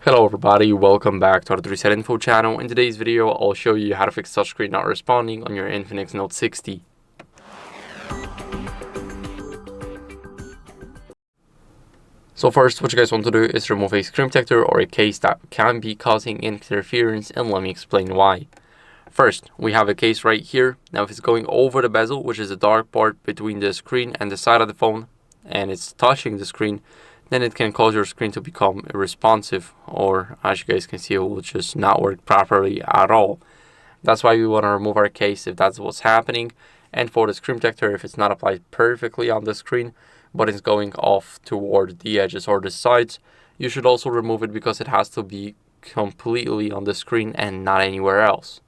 Hello everybody, welcome back to HardReset.Info channel. In today's video, I'll show you how to fix touchscreen not responding on your INFINIX Note 60. So first, what you guys want to do is remove a screen protector or a case that can be causing interference, and let me explain why. First, we have a case right here. Now if it's going over the bezel, which is the dark part between the screen and the side of the phone, and it's touching the screen, then it can cause your screen to become irresponsive, or as you guys can see, it will just not work properly at all. That's why we want to remove our case if that's what's happening. And for the screen protector, if it's not applied perfectly on the screen, but it's going off toward the edges or the sides, you should also remove it because it has to be completely on the screen and not anywhere else.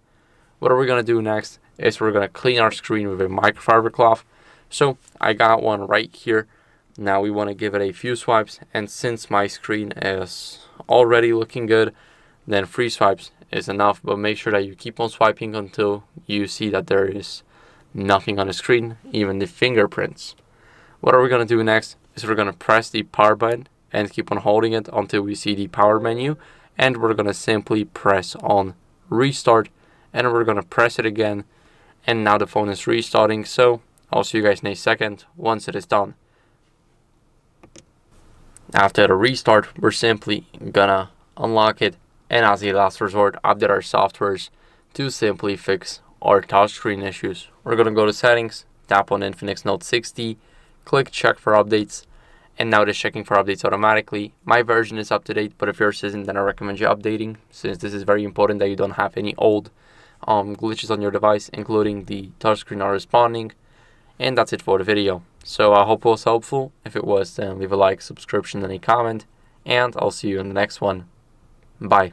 What are we going to do next is we're going to clean our screen with a microfiber cloth. So I got one right here. Now we want to give it a few swipes, and since my screen is already looking good, then 3 swipes is enough, but make sure that you keep on swiping until you see that there is nothing on the screen, even the fingerprints. What are we going to do next is we're going to press the power button and keep on holding it until we see the power menu, and we're going to simply press on restart, and we're going to press it again, and now the phone is restarting. So I'll see you guys in a second once it is done. After the restart, we're simply gonna unlock it, and as a last resort, update our softwares to simply fix our touchscreen issues. We're gonna go to settings, tap on INFINIX Note 60, click check for updates, and now it is checking for updates automatically. My version is up to date, but if yours isn't, then I recommend you updating, since this is very important that you don't have any old glitches on your device, including the touchscreen not responding. And that's it for the video. So I hope it was helpful. If it was, then leave a like, subscription, and a comment, and I'll see you in the next one. Bye.